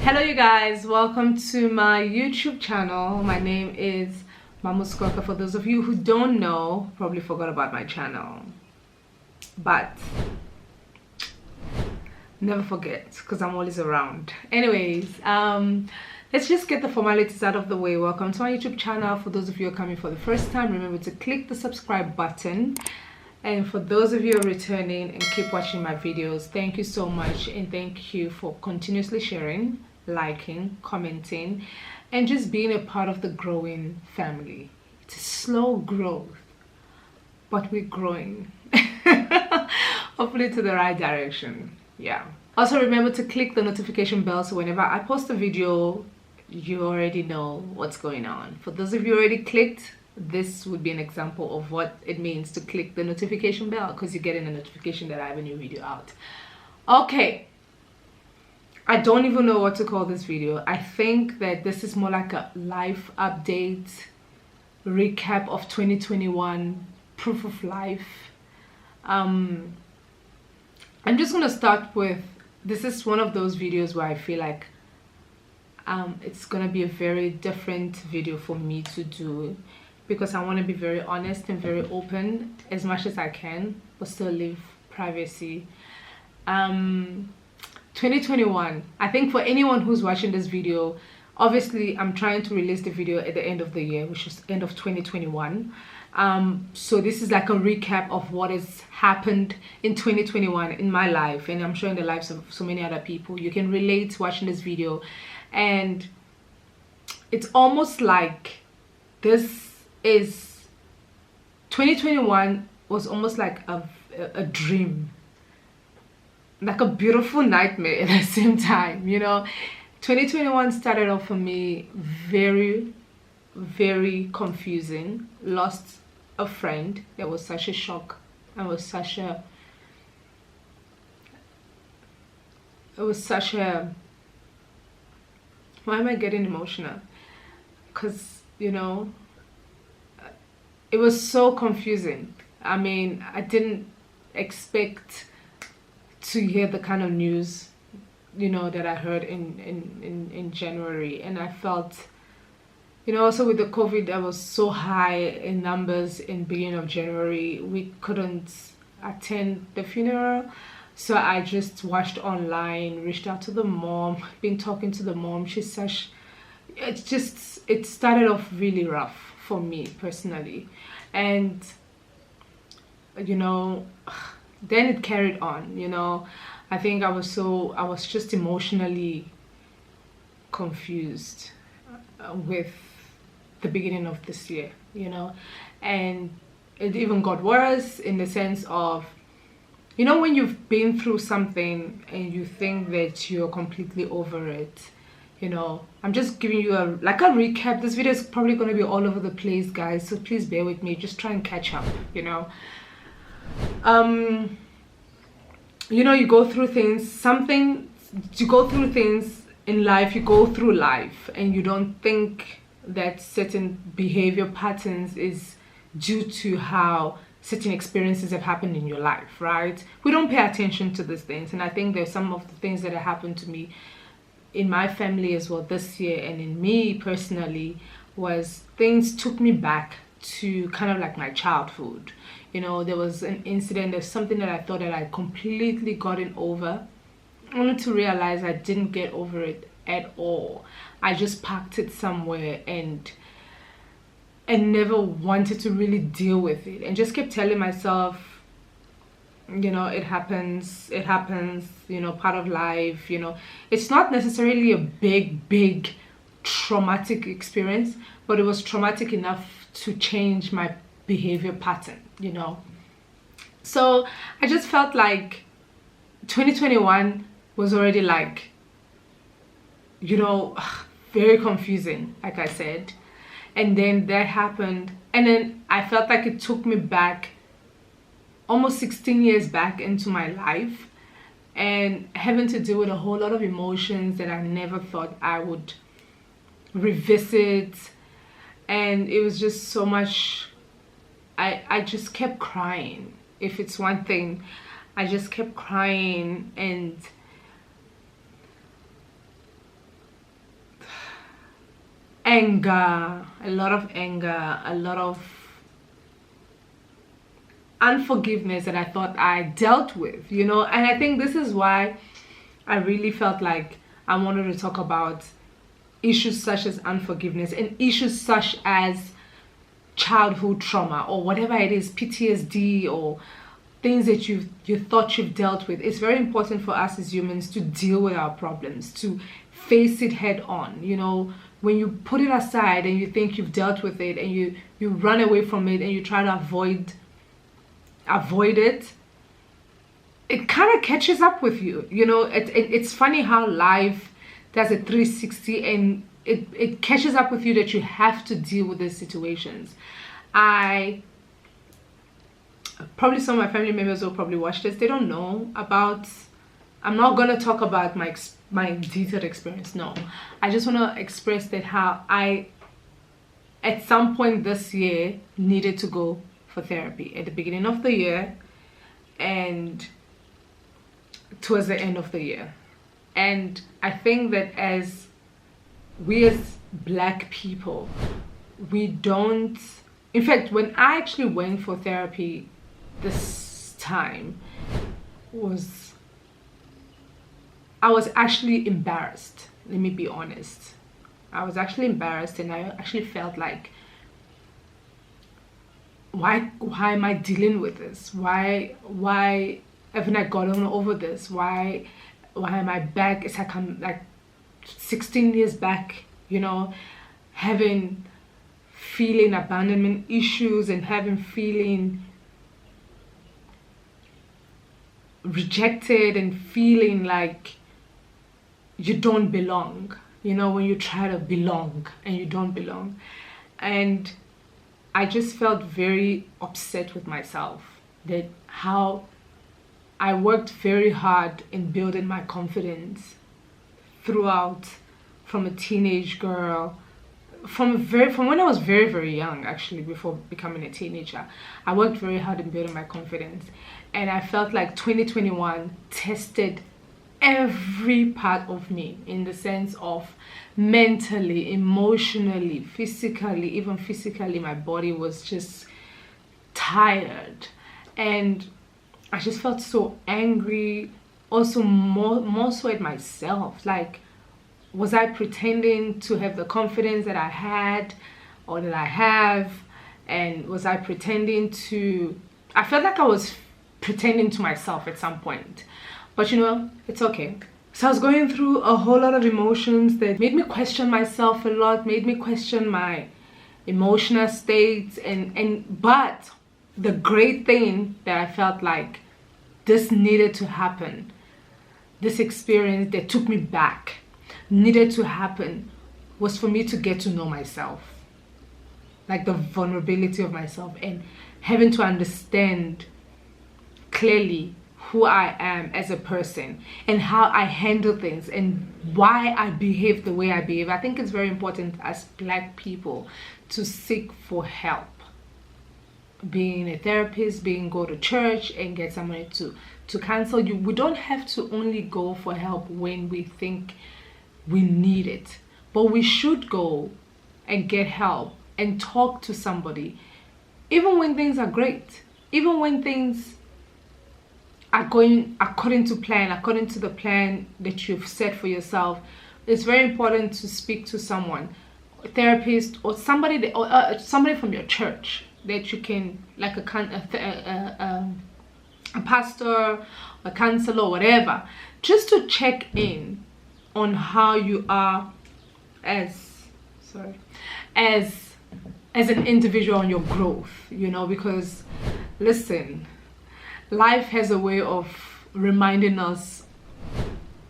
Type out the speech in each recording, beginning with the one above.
Hello you guys, welcome to my YouTube channel. My name is Mamuskoka. For those of you who don't know, probably forgot about my channel, but never forget because I'm always around. Anyways, let's just get the formalities out of the way. Welcome to my YouTube channel. For those of you who are coming for the first time, remember to click the subscribe button. And for those of you who are returning and keep watching my videos, thank you so much, and thank you for continuously sharing, liking, commenting, and just being a part of the growing family. It's a slow growth, but we're growing. Hopefully to the right direction. Yeah. Also remember to click the notification bell so whenever I post a video, you already know what's going on. For those of you who already clicked, this would be an example of what it means to click the notification bell, because you're getting a notification that I have a new video out. Okay, I don't even know what to call this video. I think that this is more like a life update, recap of 2021, proof of life. I'm just gonna start with, this is one of those videos where I feel like it's gonna be a very different video for me to do, because I want to be very honest and very open as much as I can, but still leave privacy. 2021, I think for anyone who's watching this video, obviously I'm trying to release the video at the end of the year, which is end of 2021. So this is like a recap of what has happened in 2021 in my life, and I'm sure in the lives of so many other people. You can relate watching this video, and it's almost like this is 2021 was almost like a dream, like a beautiful nightmare at the same time, you know. 2021 started off for me very confusing. Lost a friend. It was such a shock. It was such a why am I getting emotional? Because, you know, it was so confusing. I mean, I didn't expect to hear the kind of news, you know, that I heard in January. And I felt, you know, also with the COVID that was so high in numbers in beginning of January, we couldn't attend the funeral. So I just watched online, reached out to the mom, been talking to the mom. She's such, it started off really rough for me personally. And, you know, then it carried on, you know. I think I was just emotionally confused with the beginning of this year, you know. And it even got worse in the sense of, you know, when you've been through something and you think that you're completely over it, you know. I'm just giving you a recap. This video is probably going to be all over the place, guys, so please bear with me. Just try and catch up, you know. You know, you go through things, you go through things in life, you go through life, and you don't think that certain behavior patterns is due to how certain experiences have happened in your life, right? We don't pay attention to these things, and I think there's some of the things that have happened to me in my family as well this year, and in me personally, was things took me back to kind of like my childhood. You know, there was an incident, there's something that I thought that I completely gotten over, only to realize I didn't get over it at all. I just packed it somewhere and never wanted to really deal with it, and just kept telling myself, you know, it happens, you know, part of life, you know. It's not necessarily a big traumatic experience, but it was traumatic enough to change my behavior pattern, you know. So I just felt like 2021 was already like, you know, very confusing, like I said. And then that happened, and then I felt like it took me back almost 16 years back into my life, and having to deal with a whole lot of emotions that I never thought I would revisit. And it was just so much. I just kept crying. If it's one thing, I just kept crying, and anger, a lot of anger, a lot of unforgiveness that I thought I dealt with, you know. And I think this is why I really felt like I wanted to talk about issues such as unforgiveness and issues such as childhood trauma or whatever it is, PTSD, or things that you thought you've dealt with. It's very important for us as humans to deal with our problems, to face it head on. You know, when you put it aside and you think you've dealt with it and you run away from it and you try to avoid it, it kind of catches up with you. You know, it's funny how life does a 360 and it catches up with you that you have to deal with these situations. Probably some of my family members will probably watch this. They don't know about, I'm not going to talk about my detailed experience. No, I just want to express that how I, at some point this year, needed to go for therapy at the beginning of the year and towards the end of the year. And I think that as Black people, we don't, in fact, when I actually went for therapy this time, I was actually embarrassed. Let me be honest. I was actually embarrassed, and I actually felt like, why am I dealing with this? Why haven't I gotten over this? Why am I back? It's like I'm like 16 years back, you know, feeling abandonment issues and feeling rejected and feeling like you don't belong, you know, when you try to belong and you don't belong. And I just felt very upset with myself that how I worked very hard in building my confidence throughout, from a teenage girl, from when I was very, very young, actually, before becoming a teenager. I worked very hard in building my confidence, and I felt like 2021 tested every part of me, in the sense of mentally, emotionally, physically. Even physically, my body was just tired, and I just felt so angry, also more so at myself. Like, was I pretending to have the confidence that I had or that I have? And was I pretending to, I felt like I was pretending to myself at some point. But you know, it's okay. So I was going through a whole lot of emotions that made me question myself a lot, made me question my emotional states, but the great thing that I felt like this needed to happen, this experience that took me back, needed to happen, was for me to get to know myself, like the vulnerability of myself, and having to understand clearly who I am as a person and how I handle things and why I behave the way I behave. I think it's very important as Black people to seek for help, being a therapist, go to church and get somebody to counsel you. We don't have to only go for help when we think we need it, but we should go and get help and talk to somebody, even when things are great, even when things are going according to the plan that you've set for yourself. It's very important to speak to someone, a therapist, or somebody from your church that you can, like a pastor, a counselor, whatever, just to check in on how you are as an individual, on your growth, you know. Because listen, life has a way of reminding us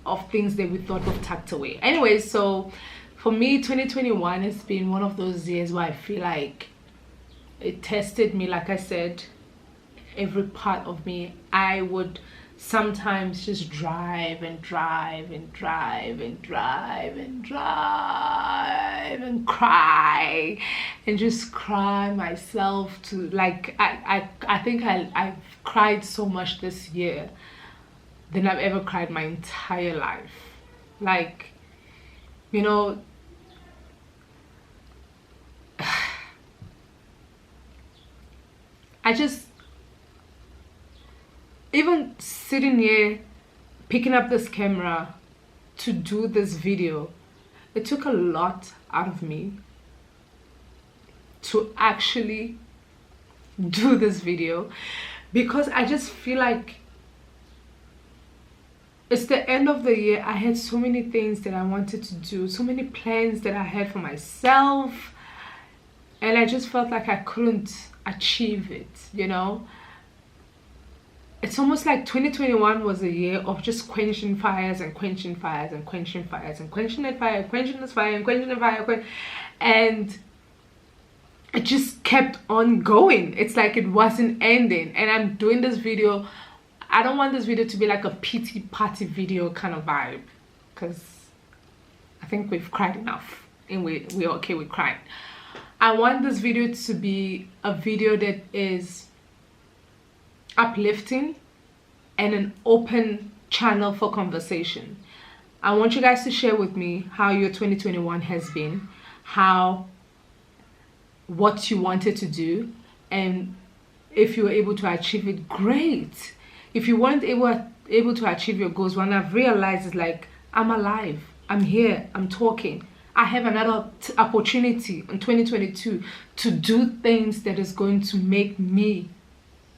of things that we thought were tucked away. Anyway, so for me, 2021 has been one of those years where I feel like it tested me. Like I said, every part of me. I would sometimes just drive and cry and just cry myself to, like, I think I've cried so much this year than I've ever cried my entire life. Like, you know, I just, even sitting here picking up this camera to do this video, it took a lot out of me to actually do this video, because I just feel like it's the end of the year. I had so many things that I wanted to do, so many plans that I had for myself, and I just felt like I couldn't achieve it, you know. It's almost like 2021 was a year of just quenching fires and quenching fires and quenching fires and quenching that fire, quenching this fire and quenching the fire, and it just kept on going. It's like it wasn't ending. And I'm doing this video, I don't want this video to be like a pity party video kind of vibe, because I think we've cried enough and we're okay with crying. I want this video to be a video that is uplifting and an open channel for conversation. I want you guys to share with me how your 2021 has been, what you wanted to do, and if you were able to achieve it, great. If you weren't able to achieve your goals, what I've realized is like, I'm alive, I'm here, I'm talking. I have another opportunity in 2022 to do things that is going to make me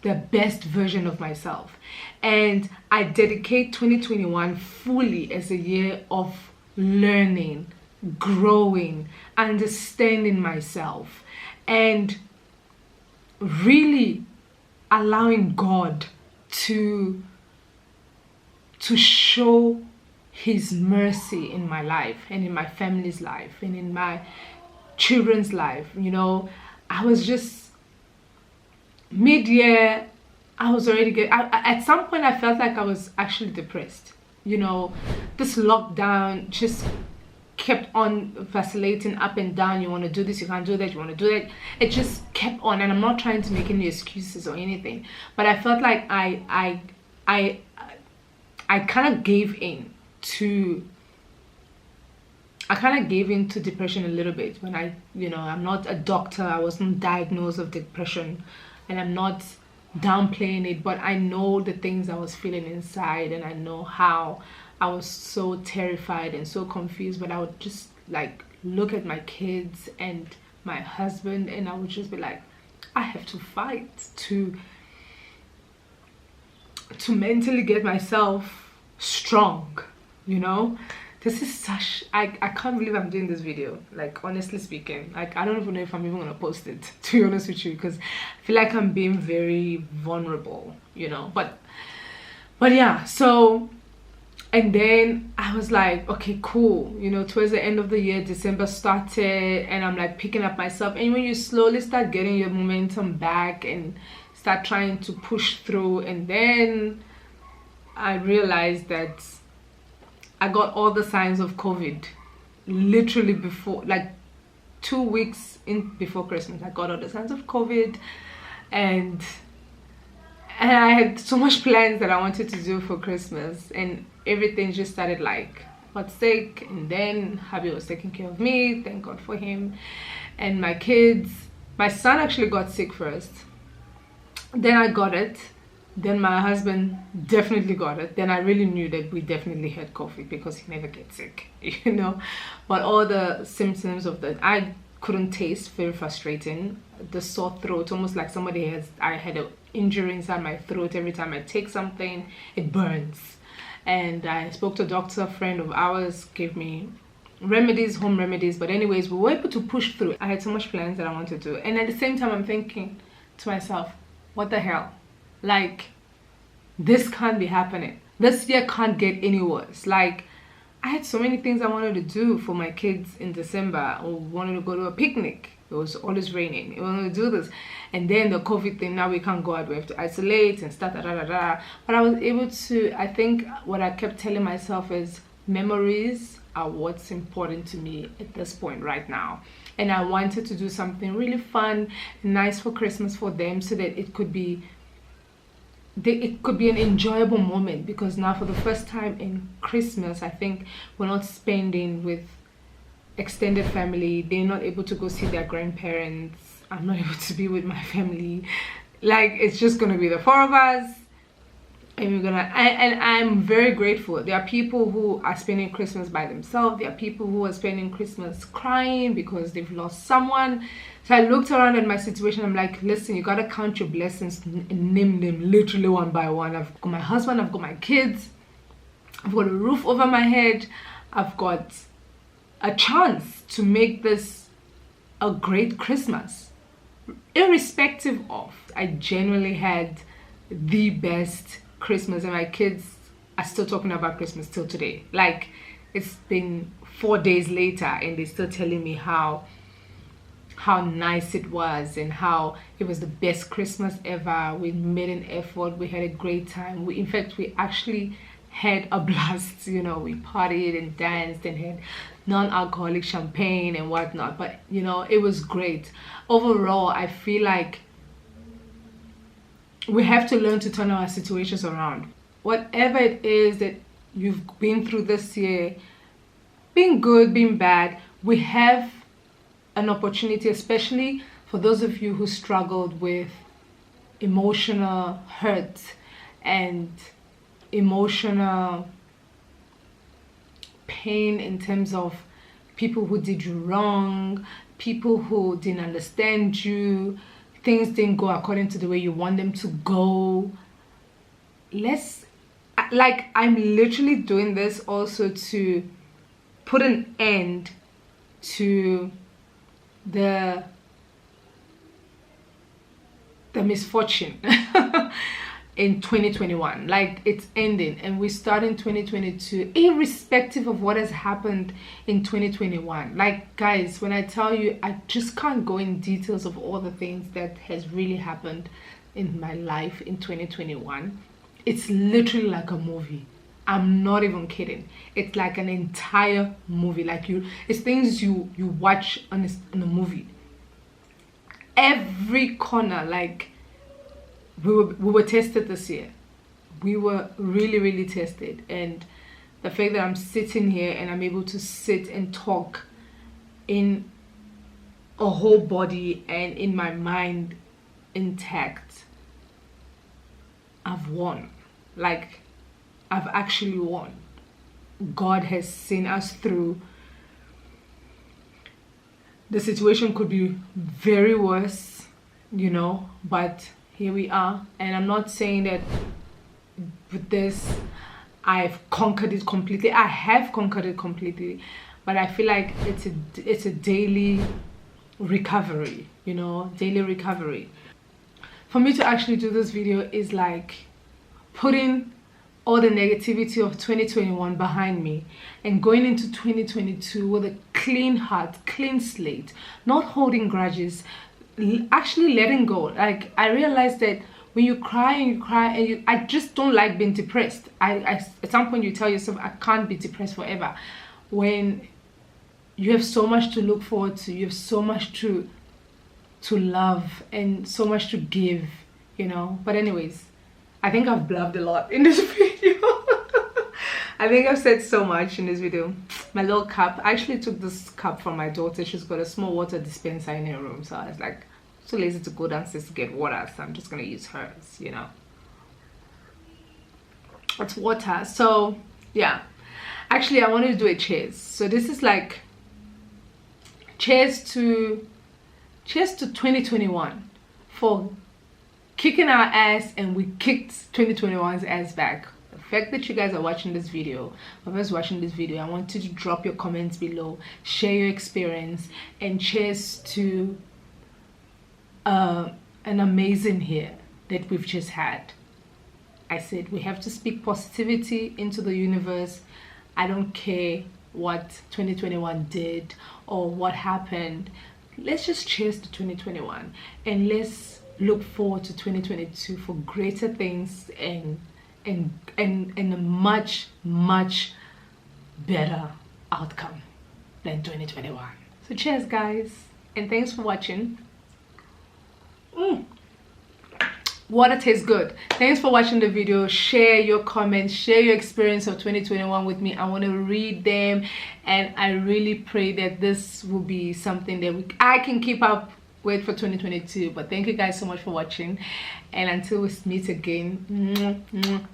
the best version of myself. And I dedicate 2021 fully as a year of learning, growing, understanding myself, and really allowing God to show his mercy in my life and in my family's life and in my children's life. You know, I was just mid-year, I was already good. At some point I felt like I was actually depressed. You know, this lockdown just kept on vacillating up and down. You want to do this, you can't do that, you want to do that. It just kept on, and I'm not trying to make any excuses or anything, but I felt like I kind of gave in to depression a little bit. When I'm not a doctor, I wasn't diagnosed with depression, and I'm not downplaying it, but I know the things I was feeling inside, and I know how I was so terrified and so confused. But I would just like look at my kids and my husband, and I would just be like, I have to fight to mentally get myself strong, you know. This is such, I can't believe I'm doing this video, like, honestly speaking. Like, I don't even know if I'm even gonna post it, to be honest with you, because I feel like I'm being very vulnerable, you know. But yeah, so, and then I was like, okay, cool, you know. Towards the end of the year, December started, and I'm like picking up myself, and when you slowly start getting your momentum back and start trying to push through, and then I realized that I got all the signs of COVID literally before, like 2 weeks before Christmas. I got all the signs of COVID, and I had so much plans that I wanted to do for Christmas, and everything just started like, I got sick, and then hubby was taking care of me, thank God for him, and my kids. My son actually got sick first, then I got it. Then my husband definitely got it. Then I really knew that we definitely had COVID, because he never gets sick, you know. But all the symptoms of that, I couldn't taste, very frustrating. The sore throat, almost like I had an injury inside my throat. Every time I take something, it burns. And I spoke to a doctor, a friend of ours, gave me remedies, home remedies. But anyways, we were able to push through. I had so much plans that I wanted to do. And at the same time, I'm thinking to myself, what the hell? Like, this can't be happening. This year can't get any worse. Like, I had so many things I wanted to do for my kids in December. I wanted to go to a picnic. It was always raining. I wanted to do this. And then the COVID thing, now we can't go out. We have to isolate and start, But I was able to, I think what I kept telling myself is, memories are what's important to me at this point right now. And I wanted to do something really fun, nice for Christmas for them, so that it could be an enjoyable moment. Because now, for the first time in Christmas, I think we're not spending with extended family. They're not able to go see their grandparents. I'm not able to be with my family. Like, it's just gonna be the four of us, and we're gonna, and I'm very grateful. There are people who are spending Christmas by themselves. There are people who are spending Christmas crying because they've lost someone. So I looked around at my situation. I'm like, listen, you gotta count your blessings and name them literally one by one. I've got my husband, I've got my kids, I've got a roof over my head, I've got a chance to make this a great Christmas. Irrespective of, I genuinely had the best Christmas, and my kids are still talking about Christmas till today. Like, it's been 4 days later and they're still telling me how nice it was and how it was the best Christmas ever. We made an effort, we had a great time. In fact, we actually had a blast. You know, we partied and danced and had non-alcoholic champagne and whatnot, but you know, it was great. Overall, I feel like we have to learn to turn our situations around. Whatever it is that you've been through this year, being good, being bad, we have an opportunity, especially for those of you who struggled with emotional hurt and emotional pain in terms of people who did you wrong, people who didn't understand you, things didn't go according to the way you want them to go. I'm literally doing this also to put an end to the misfortune in 2021. Like, it's ending and we start in 2022, irrespective of what has happened in 2021. Like, guys, when I tell you, I just can't go in details of all the things that has really happened in my life in 2021. It's literally like a movie. I'm not even kidding. It's like an entire movie. Like, it's things you watch on a movie. Every corner, like, we were tested this year. We were really tested, and the fact that I'm sitting here and I'm able to sit and talk in a whole body and in my mind intact, I've won. Like, I've actually won. God has seen us through. The situation could be very worse, you know, but here we are. And I'm not saying that with this I've conquered it completely. I have conquered it completely, but I feel like it's a daily recovery, you know, daily recovery. For me to actually do this video is like putting all the negativity of 2021 behind me and going into 2022 with a clean heart, clean slate, not holding grudges, actually letting go. Like, I realized that when you cry and I just don't like being depressed. I at some point you tell yourself, I can't be depressed forever. When you have so much to look forward to, you have so much to love and so much to give, you know. But anyways, I think I've blabbed a lot in this video. I think I've said so much in this video. My little cup, I actually took this cup from my daughter. She's got a small water dispenser in her room, so I was like too lazy to go downstairs to get water, so I'm just gonna use hers, you know. It's water. So yeah, actually I wanted to do a cheers. So this is like cheers to 2021 for kicking our ass, and we kicked 2021's ass back. The fact that you guys are watching this video, whoever's watching this video, I want you to drop your comments below, share your experience, and cheers to an amazing year that we've just had. I said we have to speak positivity into the universe. I don't care what 2021 did or what happened. Let's just cheers to 2021 and let's look forward to 2022 for greater things and a much better outcome than 2021. So cheers, guys, and thanks for watching. Water tastes good. Thanks for watching the video. Share your comments, share your experience of 2021 with me. I want to read them, and I really pray that this will be something that I can keep up wait for 2022. But thank you guys so much for watching, and until we meet again,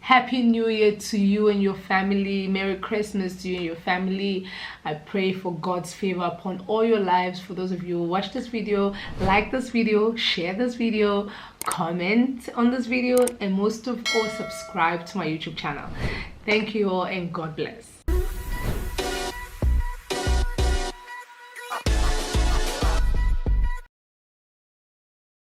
happy new year to you and your family. Merry Christmas to you and your family. I pray for God's favor upon all your lives. For those of you who watch this video, like this video, share this video, comment on this video, and most of all, subscribe to my YouTube channel. Thank you all, and God bless.